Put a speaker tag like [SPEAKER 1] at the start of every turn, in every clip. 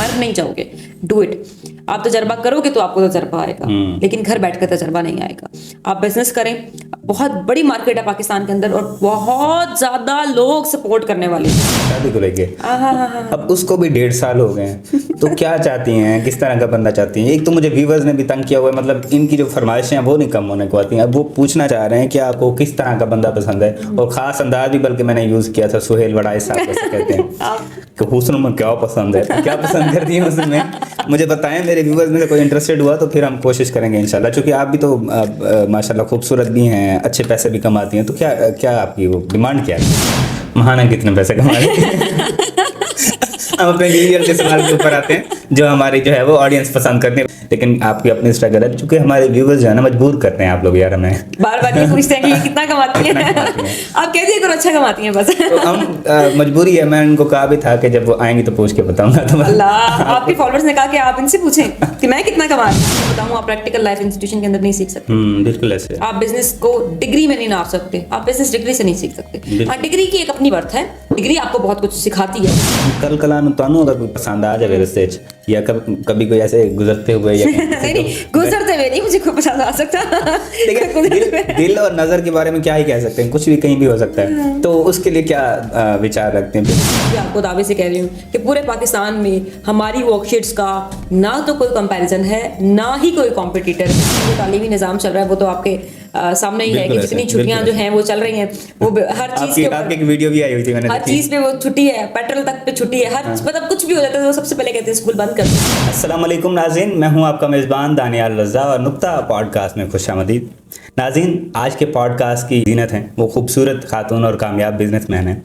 [SPEAKER 1] मर नहीं जाओगे, डू इट। आप तजर्बा करोगे तो आपको तजर्बा आएगा, लेकिन घर बैठकर तजर्बा नहीं आएगा। आप बिजनेस करें, बहुत बड़ी मार्केट है पाकिस्तान के अंदर और बहुत ज्यादा लोग सपोर्ट करने वाले हैं।
[SPEAKER 2] शादी को लेके अब उसको भी 1.5 साल हो गए हैं, तो क्या चाहती हैं, किस तरह का बंदा चाहती हैं? एक तो मुझे व्यूवर्स ने भी तंग किया हुआ है, मतलब इनकी जो फरमाइशें हैं वो नहीं कम होने को आती हैं। अब वो पूछना चाह रहे हैं कि आपको किस तरह का बंदा पसंद है, और खास अंदाज भी बल्कि मैंने यूज किया था, सुहेल वड़ाई साहब जैसे कहते हैं कि हुस्न में क्या पसंद है, तो क्या पसंद करती है हुस्न में, मुझे बताएं। मेरे व्यूवर्स में से कोई इंटरेस्टेड हुआ तो फिर हम कोशिश करेंगे इंशाल्लाह, क्योंकि आप भी तो माशाल्लाह खूबसूरत भी हैं, अच्छे पैसे भी कमाती हैं, तो क्या क्या आपकी वो डिमांड क्या है? महाना कितने पैसे कमा रहे हैं? हम अपने यूजुअल के सवाल के ऊपर आते हैं जो हमारी जो है वो ऑडियंस पसंद करते हैं, लेकिन आपकी अपनी स्ट्रगल है, क्योंकि हमारे व्यूवर्स जो है ना मजबूर करते हैं आप लोग यार हमें
[SPEAKER 1] बार बार ये पूछते हैं कि ये कितना कमाती हैं। आप कह दिए करो अच्छा कमाती हैं बस।
[SPEAKER 2] तो हम मजबूरी है, मैं उनको कहा भी था कि जब वो आएंगी तो पूछ के बताऊंगा। तो
[SPEAKER 1] अल्लाह, आपके फॉलोअर्स ने कहा कि आप इनसे पूछें कि मैं कितना कमा रही हूं। बताऊं, आप प्रैक्टिकल लाइफ इंस्टीट्यूशन के अंदर नहीं सीख सकते।
[SPEAKER 2] बिल्कुल ऐसे
[SPEAKER 1] आप बिजनेस को डिग्री में नहीं नाप सकते, आप बिजनेस डिग्री से नहीं सीख सकते। हाँ, डिग्री की एक अपनी वर्थ है, डिग्री आपको बहुत कुछ सिखाती है।
[SPEAKER 2] कल कलानु तानू अगर कोई पसंद आ जाए रस्ते च, या कभी कोई ऐसे गुजरते हुए या
[SPEAKER 1] नहीं, गुजरते हुए नहीं, मुझे कोई पसंद आ सकता।
[SPEAKER 2] लेकिन दिल और नजर के बारे में क्या ही कह सकते हैं, कुछ भी कहीं भी हो सकता है, तो उसके लिए क्या विचार रखते हैं?
[SPEAKER 1] मैं आपको दावे से कह रही हूँ कि पूरे पाकिस्तान में हमारी वर्कशीट्स का ना तो कोई कंपैरिजन है, ना ही कोई कॉम्पिटिटर। जो तालीमी निज़ाम चल रहा है वो तो आपके सामने ही है कि जितनी छुट्टियां जो हैं वो चल रही हैं, वो हर चीज के
[SPEAKER 2] आपकी एक वीडियो भी आई हुई थी, मैंने
[SPEAKER 1] हर चीज पे वो छुट्टी है, पेट्रोल तक पे छुट्टी है, हर मतलब कुछ भी हो जाता है तो सबसे पहले कहते हैं स्कूल बंद कर दो।
[SPEAKER 2] अस्सलाम वालेकुम नाज़रीन, मैं हूं आपका मेज़बान दानियाल रज़ा और नुक्ता पॉडकास्ट में खुशामदीद। नाज़रीन, आज के पॉडकास्ट की ज़ीनत हैं वो खूबसूरत खातून और कामयाब बिजनेसमैन हैं,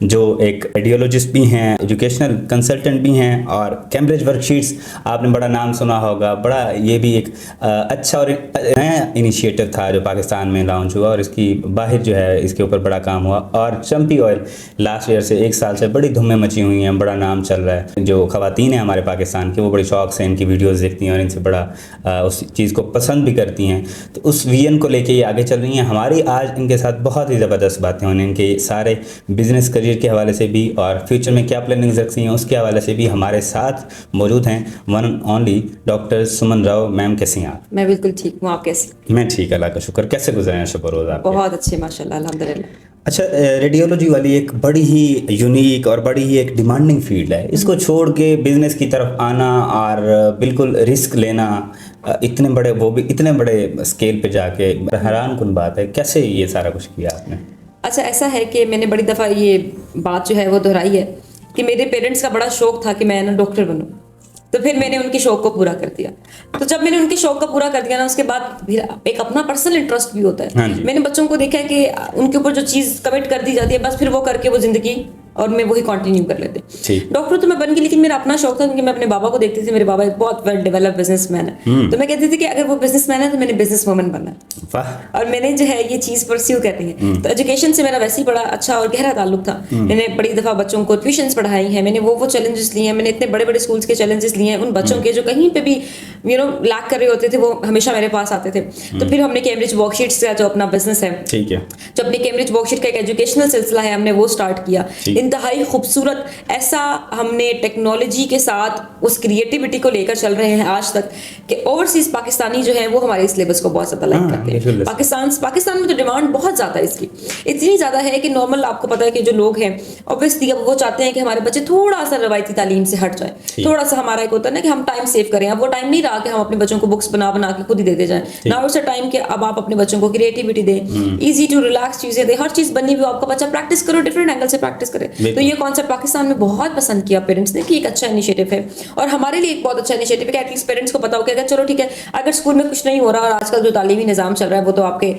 [SPEAKER 2] जो एक आइडियोलॉजिस्ट भी हैं, एजुकेशनल कंसल्टेंट भी हैं, और कैम्ब्रिज वर्कशीट्स आपने बड़ा नाम सुना होगा। बड़ा ये भी एक अच्छा और नया इनिशिएटिव था जो पाकिस्तान में लॉन्च हुआ, और इसकी बाहर जो है इसके ऊपर बड़ा काम हुआ। और चंपी ऑयल लास्ट ईयर से 1 साल से बड़ी धुम्में मची हुई हैं, बड़ा नाम चल रहा है। जो ख़वातीन हैं हमारे पाकिस्तान की, वो बड़ी शौक से इनकी वीडियोज़ देखती हैं और इनसे बड़ा उस चीज़ को पसंद भी करती हैं, तो उस विजन को लेके ये आगे चल रही हैं। हमारी आज इनके साथ बहुत ही ज़बरदस्त बातें होने, इनके सारे बिजनेस करियर के हवाले से भी और फ्यूचर में क्या प्लानिंग्स रखती हैं उसके हवाले से भी हमारे साथ मौजूद हैं one and only doctor Suman Rao. Ma'am कैसी हैं आप?
[SPEAKER 1] मैं बिल्कुल ठीक हूँ, आप कैसी?
[SPEAKER 2] मैं ठीक, अल्लाह का शुक्र। कैसे गुजरे हैं शुक्र रोज़ आप?
[SPEAKER 1] बहुत अच्छे माशाल्लाह, अल्हम्दुलिल्लाह।
[SPEAKER 2] अच्छा, रेडियोलॉजी वाली एक बड़ी ही यूनिक और बड़ी ही एक डिमांडिंग फील्ड है, इसको छोड़ के बिजनेस की तरफ आना और बिल्कुल रिस्क लेना, इतने बड़े, वो भी इतने बड़े स्केल पे जाके, हैरान कुन बात है। कैसे ये सारा कुछ किया आपने?
[SPEAKER 1] अच्छा, ऐसा है कि मैंने बड़ी दफ़ा ये बात जो है वो दोहराई है कि मेरे पेरेंट्स का बड़ा शौक था कि मैं ना डॉक्टर बनूं, तो फिर मैंने उनके शौक को पूरा कर दिया। तो जब मैंने उनके शौक को पूरा कर दिया ना, उसके बाद फिर एक अपना पर्सनल इंटरेस्ट भी होता है। मैंने बच्चों को देखा है कि उनके ऊपर जो चीज़ कमिट कर दी जाती है, बस फिर वो करके वो जिंदगी और मैं वही कंटिन्यू कर लेते। डॉक्टर तो मैं बन गई, लेकिन मेरा अपना शौक था, क्योंकि मैं अपने बाबा को देखती थी। मेरे बाबा एक बहुत वेल डेवलप बिजनेसमैन है, तो मैं कहती थी कि अगर वो बिजनेसमैन है तो मैंने बिजनेस वुमन बनना है, और मैंने जो है ये चीज़ परस्यू करती है। तो एजुकेशन से मेरा वैसे ही बड़ा अच्छा और गहरा ताल्लुक था। मैंने बड़ी दफ़ा बच्चों को ट्यूशंस पढ़ाई हैं, मैंने वो चैलेंजेस लिए हैं, मैंने इतने बड़े बड़े स्कूल्स के चैलेंजेस लिए हैं। उन बच्चों के जो कहीं पे भी लैक कर रहे होते थे, वो हमेशा मेरे पास आते थे। तो फिर हमने कैम्ब्रिज वर्कशीट्स का जो अपना बिजनेस है, ठीक है, जो अपनी कैम्ब्रिज वर्कशीट का एक एजुकेशनल सिलसिला है, हमने वो स्टार्ट किया। इंतहाई खूबसूरत, ऐसा हमने टेक्नोलॉजी के साथ उस क्रिएटिविटी को लेकर चल रहे हैं आज तक कि ओवरसीज पाकिस्तानी जो है वो हमारे सिलेबस को बहुत ज़्यादा लाइक करते हैं। पाकिस्तान में तो डिमांड बहुत ज़्यादा है इसकी, इतनी ज़्यादा है कि नॉर्मल, आपको पता है कि जो लोग हैं ऑब्वियसली अब वो चाहते हैं कि हमारे बच्चे थोड़ा सा रवायती तालीम से हट जाए, थोड़ा सा हमारा एक होता है ना कि हम टाइम सेव करें। अब वो टाइम नहीं रहा कि हम अपने बच्चों को बुक्स बना बना के खुद ही देते जाएं। नाउ इट्स अ टाइम कि अब आप अपने बच्चों को क्रिएटिविटी दें, इजी टू रिलैक्स चीज़ें दें, हर चीज़ बनी हुई आपका बच्चा प्रैक्टिस करो, डिफरेंट एंगल से प्रैक्टिस करे। तो ये कॉन्सेप्ट पाकिस्तान में बहुत पसंद किया पेरेंट्स ने कि एक अच्छा इनिशिएटिव है, और हमारे लिए एक बहुत अच्छा इनिशिएटिव है कि एटलीस्ट पेरेंट्स को पता हो कि अगर चलो ठीक है, अगर स्कूल में कुछ नहीं हो रहा, और आजकल जो तालीमी निज़ाम चल रहा है वो तो आपके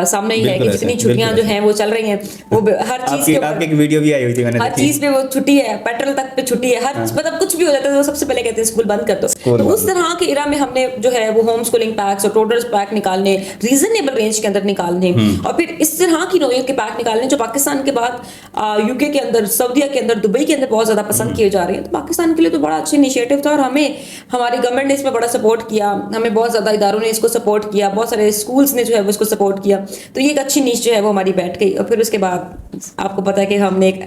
[SPEAKER 1] सामने ही है कि जितनी छुट्टियां जो हैं वो चल रही हैं, वो हर चीज़ के
[SPEAKER 2] आपकी एक वीडियो भी आई हुई थी, मैंने
[SPEAKER 1] हर चीज़ पे वो छुट्टी है, पेट्रोल तक पे छुट्टी है, हर मतलब कुछ भी हो जाता है तो सबसे पहले कहते हैं स्कूल बंद कर दो। तो उस तरह के इरा में हमने जो है वो होम स्कूलिंग पैक्स और टोटल्स पैक निकालने, रीजनेबल रेंज के अंदर निकालने, और फिर इस तरह की नौइयत के पैक निकालने जो पाकिस्तान के बाद यूके के अंदर अंदर, सऊदीया के अंदर, दुबई के अंदर बहुत ज़्यादा पसंद किए जा रहे हैं। तो पाकिस्तान के लिए तो बड़ा अच्छा इनिशिएटिव था और हमें हमारी गवर्नमेंट ने इसमें बड़ा सपोर्ट किया, हमें बहुत ज़्यादा इदारों ने इसको सपोर्ट किया, बहुत सारे स्कूल्स ने जो है वो इसको सपोर्ट किया। तो ये एक अच्छी नीश जो है वो हमारी बैठ गई। और फिर उसके बाद आपको पता है कि हमने एक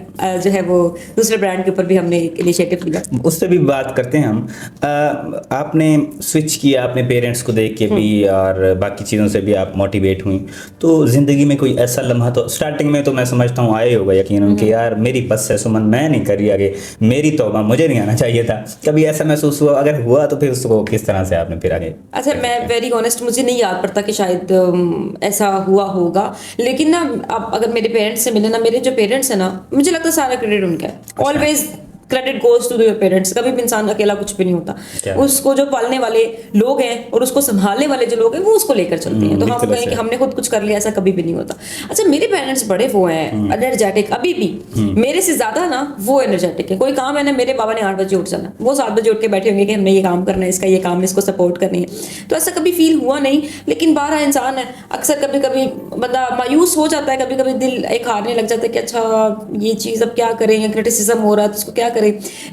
[SPEAKER 1] जो है वो दूसरे ब्रांड के ऊपर भी हमने एक इनिशिएटिव लिया।
[SPEAKER 2] उस पर भी बात करते हैं हम। आपने स्विच किया अपने पेरेंट्स को देख के भी और बाकी चीज़ों से भी आप मोटिवेट हुई, तो ज़िंदगी में कोई ऐसा लम्हा तो स्टार्टिंग में तो मैं समझता हूँ आए होगा यकीनन कि यार मेरी बस है सुमन, मैं नहीं करी आगे, मेरी तौबा, मुझे नहीं आना चाहिए था। कभी ऐसा महसूस हुआ? अगर हुआ तो फिर उसको किस तरह से आपने फिर आगे?
[SPEAKER 1] अच्छा, मैं वेरी ऑनेस्ट, मुझे नहीं याद पड़ता कि शायद ऐसा हुआ होगा, लेकिन ना अब अगर मेरे पेरेंट्स से मिले ना, मेरे जो पेरेंट्स हैं ना, मुझे लगता है सारा क्रेडिट उनका है। Always credit goes to your parents. कभी भी इंसान अकेला कुछ भी नहीं होता। उसको जो पालने वाले लोग हैं और उसको संभालने वाले जो लोग हैं वो उसको लेकर चलते हैं। तो हम कहें कि हमने खुद कुछ कर लिया, ऐसा कभी भी नहीं होता। अच्छा, मेरे पेरेंट्स बड़े वो हैं एनर्जेटिक, अभी भी मेरे से ज्यादा ना वो एनर्जेटिक है। कोई काम है ना, मेरे बाबा ने 8 बजे उठ जाना, वो 7 बजे उठ के बैठे होंगे कि हमने ये काम करना है, इसका ये काम है, इसको सपोर्ट करनी है। तो ऐसा कभी फील हुआ नहीं, लेकिन बारह इंसान है, अक्सर कभी कभी बंदा मायूस हो जाता है, कभी कभी दिल एक हारने लग जाता है कि अच्छा ये चीज़ अब क्या करें, क्रिटिसिज्म हो रहा है तो उसको क्या करें।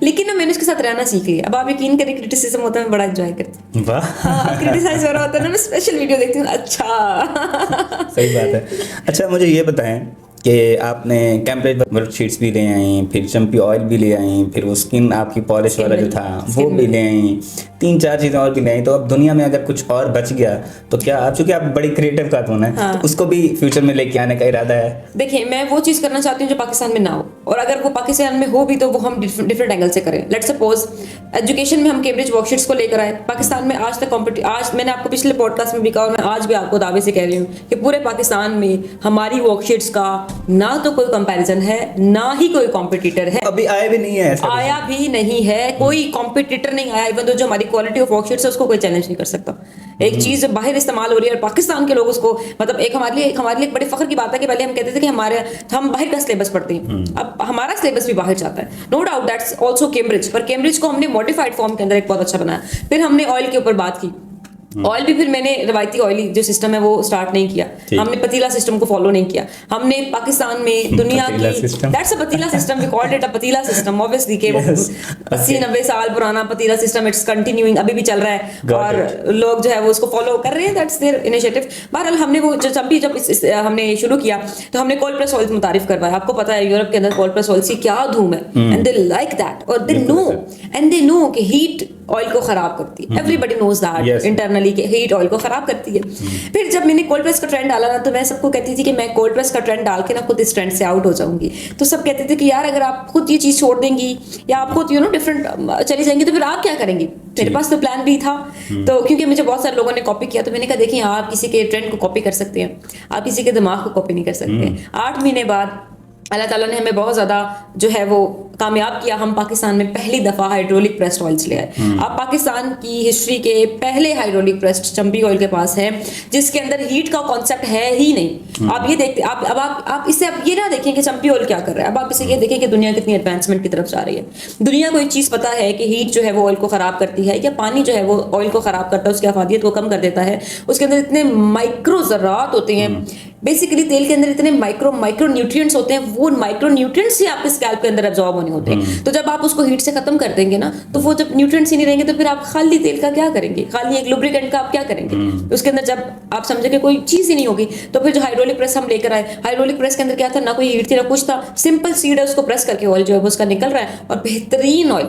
[SPEAKER 1] लेकिन ना मैंने उसके साथ रहना सीख लिया। अब आप यकीन करें, क्रिटिसिज्म होता है मैं बड़ा एंजॉय करती हूँ।
[SPEAKER 2] वाह,
[SPEAKER 1] हाँ, क्रिटिसाइज हो रहा होता है ना, मैं स्पेशल वीडियो देखती हूँ। अच्छा
[SPEAKER 2] सही बात है। अच्छा, मुझे ये बताएं कि आपने कैम्ब्रिज वर्कशीट्स भी ले आई, फिर चंपी ऑयल भी ले आई, फिर वो स्किन आपकी पॉलिश वाला जो था वो भी ले आई, 3-4 चीज़ें और भी ले आई। तो अब दुनिया में अगर कुछ और बच गया तो क्या आप, चूंकि आप बड़ी क्रिएटिव खातून है, तो उसको भी फ्यूचर में लेके आने का इरादा है?
[SPEAKER 1] देखिए, मैं वो चीज़ करना चाहती हूँ जो पाकिस्तान में ना हो, और अगर वो पाकिस्तान में हो भी तो वो हम डिफरेंट एंगल से करें। लेट्स सपोज एजुकेशन में हम कैम्ब्रिज वर्कशीट्स को लेकर आए। पाकिस्तान में आज तक आज मैंने आपको पिछले पॉडकास्ट में भी कहा और मैं आज भी आपको दावे से कह रही हूँ कि पूरे पाकिस्तान में हमारी वर्कशीट्स का ना तो कोई कंपैरिजन है, ना ही कोई कॉम्पिटिटर है।
[SPEAKER 2] अभी आया भी नहीं है, ऐसा
[SPEAKER 1] आया भी नहीं है, कोई कॉम्पिटिटर नहीं आया। इवन तो जो हमारी क्वालिटी ऑफ वर्कशीट्स है उसको कोई चैलेंज नहीं कर सकता। एक चीज बाहर इस्तेमाल हो रही है और पाकिस्तान के लोग उसको, मतलब एक हमारे लिए एक बड़े फख्र की बात है कि पहले हम कहते थे कि हम बाहर का सिलेबस पढ़ते हैं, अब हमारा सिलेबस भी बाहर जाता है। No doubt that's also Cambridge, पर कैम्ब्रिज को हमने मॉडिफाइड फॉर्म के अंदर एक बहुत अच्छा बनाया। फिर हमने ऑयल के ऊपर बात की। ऑयल भी फिर मैंने रवायती ऑयली जो सिस्टम है वो स्टार्ट नहीं किया, हमने पतीला सिस्टम को फॉलो नहीं किया। हमने पाकिस्तान में दुनिया की that's a patila system, we called it a patila system obviously के वो 80-90 साल पुराना पतीला सिस्टम, इट्स कंटिन्यूइंग, अभी भी चल रहा है और लोग जो है वो उसको फॉलो कर रहे हैं। That's their initiative. बहरहाल हमने वो जब हमने शुरू किया तो हमने कोल्ड प्रेस ऑयल मुतारिफ करवाया। आपको पता है यूरोप के अंदर कोल्ड प्रेस ऑयल की क्या धूम है, एंड दे लाइक दैट, और दे नो कि हीट ऑयल को खराब करती है। एवरीबडी नोज दैट इंटरनली कि हीट ऑयल को खराब करती है। फिर जब मैंने कोल्ड प्रेस का ट्रेंड डाला ना, तो मैं सबको कहती थी कि मैं कोल्ड प्रेस का ट्रेंड डाल के ना खुद इस ट्रेंड से आउट हो जाऊंगी। तो सब कहते थे कि यार अगर आप खुद ये चीज़ छोड़ देंगी या आप खुद डिफरेंट चली जाएंगी तो फिर आप क्या करेंगी। मेरे पास तो प्लान भी था, तो क्योंकि मुझे बहुत सारे लोगों ने कॉपी किया, तो मैंने कहा देखिए आप किसी के ट्रेंड को कॉपी कर सकते हैं, आप किसी के दिमाग को कॉपी नहीं कर सकते। 8 महीने बाद अल्लाह ताला ने हमें बहुत ज़्यादा जो है वो कामयाब किया। हम पाकिस्तान में पहली दफ़ा हाइड्रोलिक प्रेस्ड ऑयल्स ले आए। अब पाकिस्तान की हिस्ट्री के पहले हाइड्रोलिक प्रेस्ड चंपी ऑयल के पास है, जिसके अंदर हीट का कॉन्सेप्ट है ही नहीं। आप ये देखते आप इससे आप ये ना देखें कि चंपी ऑयल क्या कर रहा है, अब आप इसे ये देखें कि दुनिया कितनी एडवांसमेंट की तरफ जा रही है। दुनिया को एक चीज़ पता है कि हीट जो है वो ऑयल को ख़राब करती है, या पानी जो है वो ऑयल को ख़राब करता है, उसकी अफादियत को कम कर देता है। उसके अंदर इतने माइक्रो ज़रात होते हैं, बेसिकली तेल के अंदर इतने माइक्रो न्यूट्रिएंट्स होते हैं, वो माइक्रो न्यूट्रिएंट्स ही आपके स्कैल्प के अंदर एब्जॉर्ब होने होते हैं। तो जब आप उसको हीट से खत्म कर देंगे ना, तो वो जब न्यूट्रिएंट्स ही नहीं रहेंगे तो फिर आप खाली तेल का क्या करेंगे, खाली एक लुब्रिकेंट का आप क्या करेंगे। उसके अंदर जब आप समझे कि कोई चीज़ ही नहीं होगी, तो फिर जो हाइड्रोलिक प्रेस हम लेकर आए, हाइड्रोलिक प्रेस के अंदर क्या था, ना कोई हीट थी ना कुछ था, सिंपल सीड है, उसको प्रेस करके ऑयल जो है वो उसका निकल रहा है, और बेहतरीन ऑयल,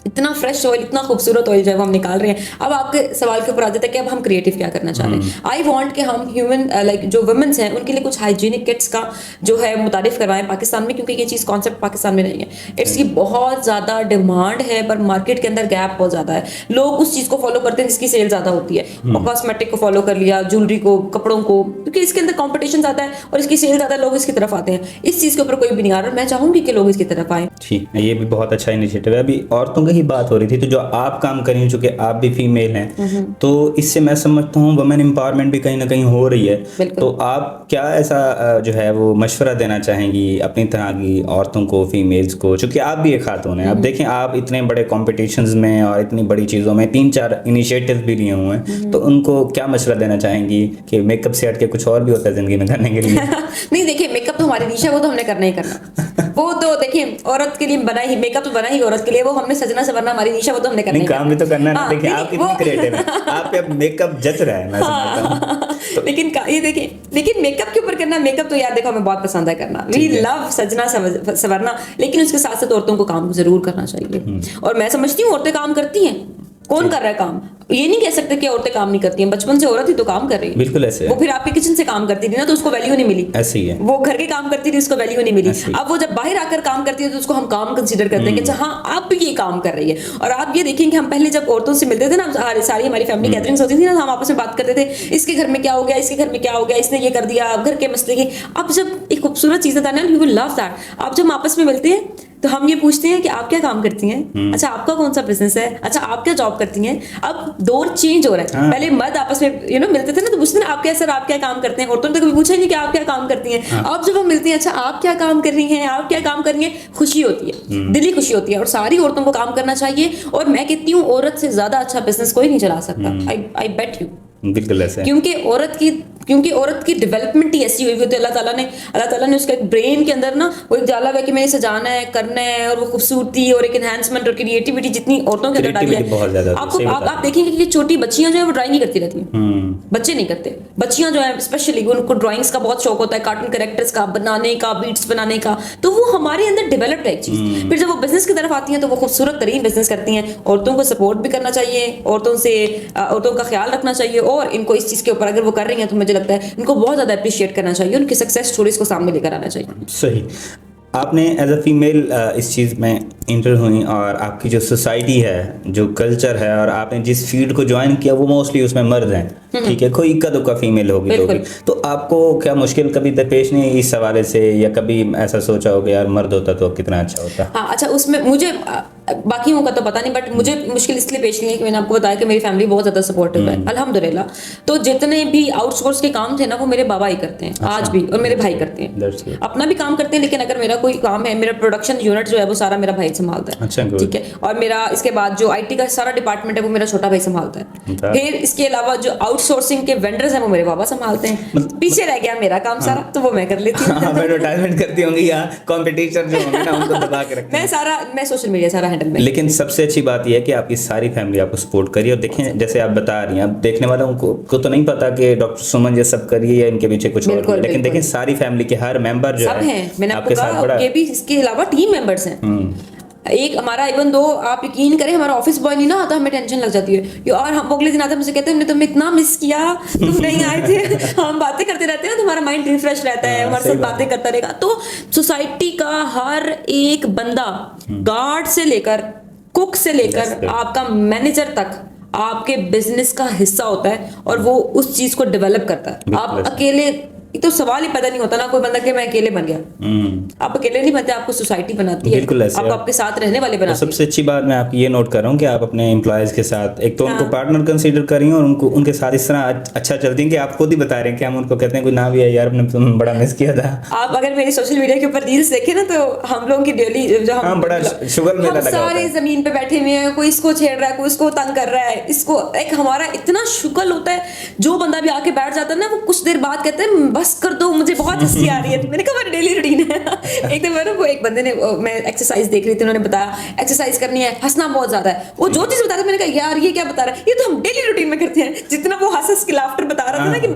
[SPEAKER 1] इतना फ्रेश ऑयल, इतना खूबसूरत ऑयल जो है वो हम निकाल रहे हैं। अब आपके सवाल के ऊपर आ जाता है कि अब हम क्रिएटिव क्या करना चाह रहे हैं। आई वांट कि हम ह्यूमन लाइक जो वुमेन्स हैं उनके लिए कुछ हाइजीनिक किट्स का जो है मुतारिफ करवाएं पाकिस्तान में, क्योंकि ये चीज़ कॉन्सेप्ट पाकिस्तान में नहीं है। इट्स की बहुत ज़्यादा डिमांड है, पर मार्केट के अंदर गैप बहुत ज़्यादा है। लोग उस चीज़ को फॉलो करते हैं जिसकी सेल ज़्यादा होती है, कॉस्मेटिक को फॉलो कर लिया, ज्वेलरी को, कपड़ों को, क्योंकि इसके अंदर कॉम्पिटिशन ज़्यादा है और इसकी सेल ज़्यादा, लोग इसकी तरफ आते हैं। इस चीज़ के ऊपर कोई भी नहीं आ रहा, मैं चाहूँगी कि लोग इसकी तरफ आए।
[SPEAKER 2] ठीक है, ये भी बहुत अच्छा इनिशिएटिव है। अभी औरतों की ही बात हो रही थी, तो जो आप काम कर रही हैं, चूंकि आप भी फीमेल हैं, तो इससे मैं समझता हूँ वुमेन एम्पावरमेंट भी कहीं ना कहीं हो रही है। तो आप क्या ऐसा जो है वो मशवरा देना चाहेंगी अपनी तरह की औरतों को, फीमेल्स को, चूंकि आप भी एक खातून हैं। अब देखें, आप इतने बड़े कॉम्पिटिशन्स में और इतनी बड़ी चीज़ों में 3-4 इनिशिएटिव भी लिए हुए हैं, तो उनको क्या मशवरा देना चाहेंगी कि मेकअप से हट के कुछ और भी होता है ज़िंदगी में करने के लिए?
[SPEAKER 1] नहीं, देखिए, मेकअप तो हमारी नीश है, वो तो हमने करना ही करना। वो तो देखिए औरत के लिए बना ही, मेकअप तो बना ही औरत के लिए, वो हमने सजना सवरना हमारी निशा, वो तो हमने करना
[SPEAKER 2] नहीं, काम भी तो करना है ना।
[SPEAKER 1] हाँ,
[SPEAKER 2] देखिए आप कितनी क्रिएटिव है, आप पे मेकअप जच रहा है, मैं समझता हूँ।
[SPEAKER 1] लेकिन ये देखिए, लेकिन मेकअप के ऊपर करना, मेकअप तो यार देखो हमें बहुत पसंद है करना, वी लव सजना सवरना, लेकिन उसके साथ साथ औरतों को काम जरूर करना चाहिए। और मैं समझती हूँ औरतें काम करती हैं, कौन कर रहा है काम, ये नहीं कह सकते कि औरतें काम नहीं करती हैं, बचपन से औरत ही तो काम कर रही है।
[SPEAKER 2] बिल्कुल ऐसे है।
[SPEAKER 1] वो फिर आपके किचन से काम करती थी ना तो उसको वैल्यू नहीं मिली,
[SPEAKER 2] ऐसे ही है।
[SPEAKER 1] वो घर के काम करती थी, उसको वैल्यू नहीं मिली।
[SPEAKER 2] ऐसे ही।
[SPEAKER 1] अब वो जब बाहर आकर काम करती है तो उसको हम काम कंसीडर करते हैं कि अच्छा हाँ आप ये काम कर रही है। और आप ये देखेंगे हम पहले जब औरतों से मिलते थे ना, सारी हमारी फैमिली गैदरिंग्स होती थी ना, हम आपस में बात करते थे, इसके घर में क्या हो गया, इसके घर में क्या हो गया, इसने ये कर दिया, घर के मसले की। अब जब एक खूबसूरत चीज़ था ना, वी विल लव दैट। अब जब हम आपस में मिलते हैं तो हम ये पूछते हैं कि आप क्या काम करती हैं, अच्छा आपका कौन सा बिजनेस है, अच्छा आप क्या जॉब करती हैं। अब दौर चेंज हो रहा है।
[SPEAKER 2] हाँ।
[SPEAKER 1] पहले मर्द आपस में मिलते थे ना तो पूछते थे आप क्या सर, आप क्या काम करते हैं। औरतों ने तो कभी पूछा ही नहीं कि आप क्या काम करती हैं।
[SPEAKER 2] हाँ।
[SPEAKER 1] अब जब हम मिलते हैं, अच्छा आप क्या काम कर रही हैं, आप क्या काम कर रही हैं, खुशी होती है, दिली खुशी होती है। और सारी औरतों को काम करना चाहिए। और मैं कहती हूँ औरत से ज्यादा अच्छा बिजनेस कोई नहीं चला सकता, आई बेट यू।
[SPEAKER 2] बिल्कुल ऐसे है।
[SPEAKER 1] क्योंकि औरत की डेवलपमेंट ही ऐसी हुई है। तो अल्लाह ताला ने उसके ब्रेन के अंदर ना वो एक जाला है कि मैंने सजाना है, करना है, और वो खूबसूरती और एक एनहांसमेंट और क्रिएटिविटी जितनी औरतों के अंदर डाली है।
[SPEAKER 2] बहुत ज्यादा
[SPEAKER 1] आप देखेंगे कि छोटी बच्चियां जो है वो ड्राइंग ही करती रहती हैं, बच्चे नहीं करते। बच्चियां जो है स्पेशली उनको ड्राइंग्स का बहुत शौक होता है, कार्टून कैरेक्टर्स का बनाने का, बीट्स बनाने का, तो वो हमारे अंदर डेवलप्ड है एक चीज। फिर जब वो बिजनेस की तरफ आती हैं तो वो खूबसूरत तरीन बिजनेस करती हैं। औरतों को सपोर्ट भी करना चाहिए, औरतों का ख्याल रखना चाहिए, और इनको इस चीज के ऊपर अगर वो कर रही हैं तो मुझे लगता है इनको बहुत ज्यादा अप्रिशिएट करना चाहिए, उनकी सक्सेस स्टोरीज को सामने लेकर आना चाहिए।
[SPEAKER 2] सही। आपने एज अ फीमेल इस चीज़ में इंटर हुई, और आपकी जो सोसाइटी है, जो कल्चर है, और आपने जिस फील्ड को ज्वाइन किया वो मोस्टली उसमें मर्द हैं, ठीक है, कोई इक्का दुक्का फीमेल होगी तो आपको क्या मुश्किल कभी दरपेश नहीं है इस हवाले से, या कभी ऐसा सोचा हो कि यार मर्द होता तो कितना अच्छा होता?
[SPEAKER 1] हाँ अच्छा, उसमें मुझे बाकियों का तो पता नहीं, बट मुझे मुश्किल इसलिए पेश नहीं है कि मैंने आपको बताया कि मेरी फैमिली बहुत ज्यादा सपोर्टिव है अल्हम्दुलिल्लाह। तो जितने भी आउटसोर्स के काम थे ना वो मेरे बाबा ही करते हैं। अच्छा। आज भी, और मेरे भाई करते हैं, अपना भी काम करते हैं, लेकिन अगर मेरा कोई काम है, मेरा प्रोडक्शन यूनिट जो है वो सारा मेरा भाई संभालता है।
[SPEAKER 2] अच्छा,
[SPEAKER 1] ठीक है। और मेरा इसके बाद जो आईटी का सारा डिपार्टमेंट है वो मेरा छोटा भाई संभालता है। फिर इसके अलावा जो आउटसोर्सिंग के वेंडर्स हैं वो मेरे बाबा संभालते हैं। पीछे रह गया मेरा काम सारा, तो वो मैं कर लेती हूँ।
[SPEAKER 2] एडवर्टाइजमेंट करती होंगी या कॉम्पिटिशन जो होंगे ना उनको दबा के रखते हैं।
[SPEAKER 1] मैं सोशल मीडिया सारा हैंडल में।
[SPEAKER 2] लेकिन सबसे अच्छी बात यह है कि आपकी सारी फैमिली आपको सपोर्ट करी। और देखें जैसे आप बता रही हैं, अब देखने वालों को तो नहीं पता कि डॉक्टर सुमन ये सब करिए या इनके पीछे कुछ और, लेकिन देखें सारी फैमिली के हर मेंबर जो है
[SPEAKER 1] मैंने
[SPEAKER 2] आपके साथ बड़ा।
[SPEAKER 1] ये भी इसके अलावा टीम मेंबर्स हैं। एक हमारा इवन दो आप यकीन करें हमारा ऑफिस बॉय नहीं ना आता, हमें टेंशन लग जाती है यार। हम अगले दिन आते हैं मुझे कहते हैं हमने तुम्हें इतना मिस किया, तुम नहीं आए थे। हम बातें करते रहते हैं तो हमारा माइंड रिफ्रेश रहता है, हमारे साथ बातें करता रहेगा। तो सोसाइटी का हर एक बंदा, गार्ड से लेकर कुक से लेकर आपका मैनेजर तक आपके बिजनेस का हिस्सा होता है, और वो उस चीज को डेवलप करता है। आप अकेले तो सवाल ही पैदा नहीं होता ना कोई बंदा कि मैं अकेले बन गया। आप अकेले नहीं बनते, आपको सोसाइटी बनाती है, आपको आपके साथ रहने वाले बनाते हैं।
[SPEAKER 2] सबसे अच्छी बात मैं आपकी ये नोट कर रहा हूँ कि आप अपने एम्प्लॉयज के साथ एक तो उनको पार्टनर कंसीडर कर रही हैं, और उनके साथ इस तरह अच्छा चलती हैं कि आप खुद ही बता रहे हैं कि हम उनको कहते हैं कोई ना भी है यार, तुम बड़ा मिस किया था।
[SPEAKER 1] आप अगर मेरी सोशल मीडिया के ऊपर रील्स देखे ना तो हम लोगों की डेली जो हम
[SPEAKER 2] बड़ा शुगर मेला लगा होता है।
[SPEAKER 1] सारे जमीन पे बैठे हुए हैं, कोई इसको छेड़ रहा है, कोई इसको तंग कर रहा है, इसको एक हमारा इतना शुगर होता है। जो बंदा भी आके बैठ जाता है ना वो कुछ देर बाद कहते हैं बस कर दो, मुझे बहुत हंसी आ रही है। मैंने कहा मेरी डेली रूटीन है। एक दिन वो एक बंदे ने, मैं एक्सरसाइज देख रही थी, उन्होंने बताया एक्सरसाइज करनी है, हंसना बहुत ज्यादा है। वो जो चीज बता रहा था मैंने कहा यार ये क्या बता रहा है, ये तो हम डेली रूटीन में करते हैं। जितना वो हंस के लाफ्टर बता रहा था ना कि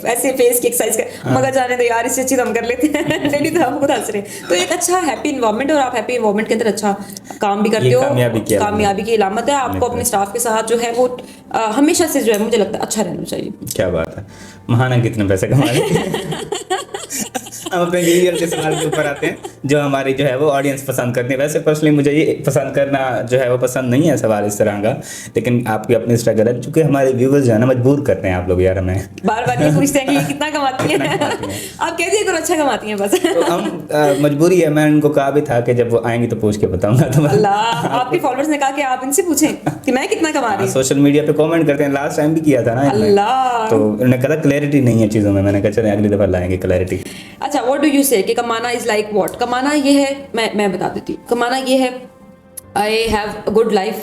[SPEAKER 1] ऐसे फेस की एक्सरसाइज कर, मगर जाने दो यार, इससे अच्छी तो हम कर लेते हैं। डेली तो हम खुद हंस रहे हैं। तो एक अच्छा हैप्पी इन्वायरमेंट, और आप हैप्पी इन्वायरमेंट के अंदर अच्छा काम भी करते हो, कामयाबी की इलामत है। आपको अपने स्टाफ के साथ जो है वो हमेशा से जो है मुझे लगता है अच्छा रहना चाहिए।
[SPEAKER 2] क्या बात है। महाना कितने पैसे कमा रहे हैं। हम अपने यूजुअल के सवाल के ऊपर आते हैं जो हमारी जो है वो ऑडियंस पसंद करती है। वैसे पर्सनली मुझे ये पसंद करना जो है वो पसंद नहीं है सवाल इस तरह का, लेकिन आपकी अपनी स्ट्रगल है, चूंकि हमारे व्यूवर्स जो है ना मजबूर करते हैं आप लोग यार हमें
[SPEAKER 1] बार-बार ये पूछते हैं कि ये कितना कमाती हैं। आप कह दिए करो अच्छा कमाती हैं बस।
[SPEAKER 2] तो हम मजबूरी है, मैं उनको कहा भी था कि जब वो आएंगी तो पूछ के बताऊंगा। तो
[SPEAKER 1] अल्लाह, आपके फॉलोअर्स ने कहा कि आप इनसे पूछें कि मैं कितना कमा रही हूं।
[SPEAKER 2] सोशल मीडिया पे कमेंट करते हैं, लास्ट टाइम भी किया था ना
[SPEAKER 1] अल्लाह,
[SPEAKER 2] तो उन्होंने कहा क्लैरिटी नहीं है चीजों में। मैंने कहा चले अगली दफा लाएंगे क्लैरिटी।
[SPEAKER 1] अच्छा, व्हाट डू यू से कि कमाना इज लाइक व्हाट? कमाना ये है, मैं बता देती हूँ। कमाना ये है I have a good life,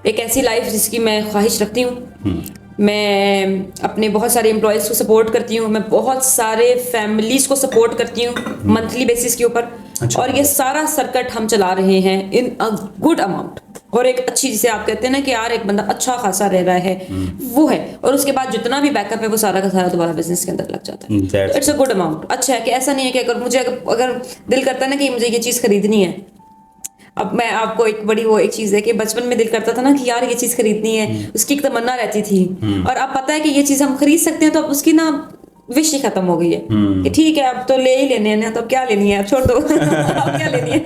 [SPEAKER 1] एक ऐसी लाइफ जिसकी मैं ख्वाहिश रखती हूँ। मैं अपने बहुत सारे एम्प्लॉयज़ को सपोर्ट करती हूँ, मैं बहुत सारे फैमिलीज़ को सपोर्ट करती हूँ मंथली बेसिस के ऊपर।
[SPEAKER 2] अच्छा।
[SPEAKER 1] और ये सारा सर्किट हम चला रहे हैं इन अ गुड अमाउंट, और एक अच्छी, जिसे आप कहते हैं ना कि यार एक बंदा अच्छा खासा रह रहा है, वो है। और उसके बाद जितना भी बैकअप है वो सारा का सारा दोबारा बिजनेस के अंदर लग जाता है। It's a good amount. अच्छा है कि ऐसा नहीं है कि अगर मुझे अगर दिल करता है ना कि मुझे ये चीज़ खरीदनी है, अब मैं आपको एक बड़ी वो एक चीज़ है कि बचपन में दिल करता था ना कि यार ये चीज़ खरीदनी है, उसकी एक तमन्ना रहती थी, और अब पता है कि ये चीज़ हम खरीद सकते हैं, तो अब उसकी ना विश ही खत्म हो गई है कि ठीक है अब तो ले ही लेने हैं ना, तो अब क्या लेनी है, अब छोड़ दो अब क्या लेनी है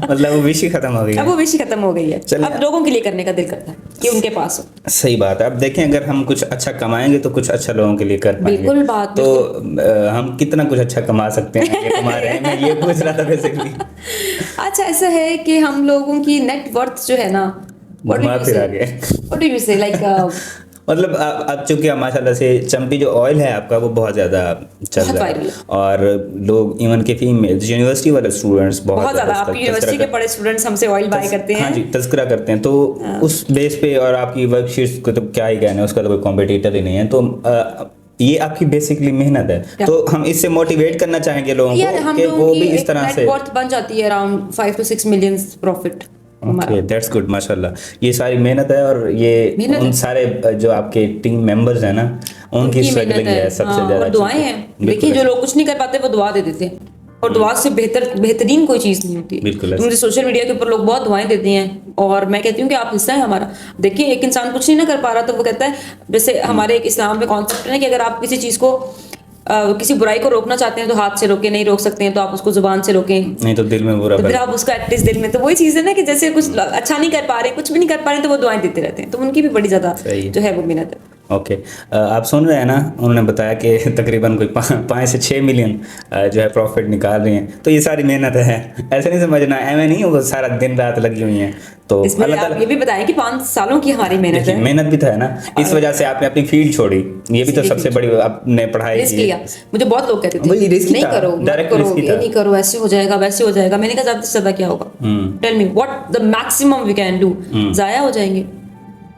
[SPEAKER 2] मतलब वो विश ही खत्म हो गई
[SPEAKER 1] अब
[SPEAKER 2] है।
[SPEAKER 1] वो विश ही खत्म हो गई है।
[SPEAKER 2] चलिए।
[SPEAKER 1] अब लोगों के लिए करने का दिल करता है कि उनके पास हो।
[SPEAKER 2] सही बात है। अब देखें, अगर हम कुछ अच्छा कमाएंगे तो कुछ अच्छा लोगों के लिए कर पाएंगे।
[SPEAKER 1] बिल्कुल बात,
[SPEAKER 2] तो हम कितना कुछ अच्छा कमा सकते हैं, ये कमा रहे हैं, मैं ये पूछ रहा था बेसिकली।
[SPEAKER 1] अच्छा ऐसा है कि हम लोगों की नेटवर्थ जो है ना,
[SPEAKER 2] घुमा फिरा के
[SPEAKER 1] व्हाट डू यू से लाइक
[SPEAKER 2] मतलब अब चूंकि माशाल्लाह से चंपी जो ऑयल है आपका वो बहुत ज़्यादा चल
[SPEAKER 1] बहुत
[SPEAKER 2] रहा
[SPEAKER 1] viral
[SPEAKER 2] है,
[SPEAKER 1] है।
[SPEAKER 2] और लोग इवन के फीमेल यूनिवर्सिटी वाले स्टूडेंट्स
[SPEAKER 1] बहुत ज्यादा
[SPEAKER 2] उसका
[SPEAKER 1] आपकी यूनिवर्सिटी के पढ़े स्टूडेंट्स हमसे ऑयल बाय करते हैं।
[SPEAKER 2] हाँ जी, तस्करा करते हैं। तो उस बेस पे, और आपकी वर्कशीट्स को तो क्या ही कहना है, उसका तो कोई कॉम्पिटिटर ही नहीं है। तो ये आपकी बेसिकली मेहनत है। तो हम इससे मोटिवेट करना चाहेंगे लोगों
[SPEAKER 1] यार
[SPEAKER 2] को
[SPEAKER 1] हम
[SPEAKER 2] कि
[SPEAKER 1] लोगों
[SPEAKER 2] वो
[SPEAKER 1] की
[SPEAKER 2] भी इस
[SPEAKER 1] एक
[SPEAKER 2] तरह से।
[SPEAKER 1] नेटवर्थ बन जाती है around 5 to 6 million profit.
[SPEAKER 2] Okay, that's good माशाल्लाह। ये सारी मेहनत है, और ये
[SPEAKER 1] मेहनत
[SPEAKER 2] उन
[SPEAKER 1] है।
[SPEAKER 2] सारे जो आपके टीम मेंबर्स हैं ना, उनकी स्ट्रगलिंग है सबसे
[SPEAKER 1] हाँ,
[SPEAKER 2] ज़्यादा।
[SPEAKER 1] और दुआएं हैं। देखिए जो लोग कुछ नहीं कर पाते वो दुआ दे देते हैं, और दुआ से बेहतरीन कोई चीज़ नहीं होती।
[SPEAKER 2] बिल्कुल
[SPEAKER 1] तो मुझे सोशल मीडिया के ऊपर लोग बहुत दुआएं देते हैं, और मैं कहती हूँ कि आप हिस्सा है हमारा। देखिए एक इंसान कुछ नहीं ना कर पा रहा तो वो कहता है, जैसे हमारे एक इस्लाम में कॉन्सेप्ट है कि अगर आप किसी चीज़ को किसी बुराई को रोकना चाहते हैं तो हाथ से रोकें, नहीं रोक सकते हैं तो आप उसको जुबान से रोकें,
[SPEAKER 2] नहीं तो दिल में बुरा
[SPEAKER 1] तो फिर आप उसका एटलीस्ट दिल में। तो वही चीज़ है ना कि जैसे कुछ अच्छा नहीं कर पा रहे, कुछ भी नहीं कर पा रहे, तो वो दुआएं देते रहते हैं। तो उनकी भी बड़ी ज़्यादा
[SPEAKER 2] सही है।
[SPEAKER 1] जो है वो मेहनत है।
[SPEAKER 2] ओके, आप सुन रहे हैं ना, उन्होंने बताया कि तकरीबन कोई 5 से 6 मिलियन जो है प्रॉफिट निकाल रही हैं। तो ये सारी मेहनत है, ऐसे नहीं समझना ऐਵੇਂ नहीं वो सारा दिन रात लगी हुई हैं। तो
[SPEAKER 1] इसमें
[SPEAKER 2] अल्लाह
[SPEAKER 1] आप
[SPEAKER 2] ताला,
[SPEAKER 1] ये भी बताएं कि 5 सालों की हमारी मेहनत
[SPEAKER 2] देखिए
[SPEAKER 1] है,
[SPEAKER 2] मेहनत भी तो है ना, इस वजह से आपने अपनी फील्ड छोड़ी, ये भी तो सबसे बड़ी आपने पढ़ाई
[SPEAKER 1] रिस्क
[SPEAKER 2] की।
[SPEAKER 1] लिया। मुझे बहुत लोग कहते
[SPEAKER 2] वही
[SPEAKER 1] थे
[SPEAKER 2] रिस्क ही
[SPEAKER 1] नहीं
[SPEAKER 2] था,
[SPEAKER 1] करो, मत
[SPEAKER 2] डायरेक्ट
[SPEAKER 1] करो,
[SPEAKER 2] रिस्क ही
[SPEAKER 1] ये
[SPEAKER 2] था।
[SPEAKER 1] नहीं करो, ऐसे हो जाएगा वैसे हो जाएगा। मैंने कहा ज्यादा से ज्यादा क्या होगा, tell me what the maximum we can do. जाया हो जाएंगे,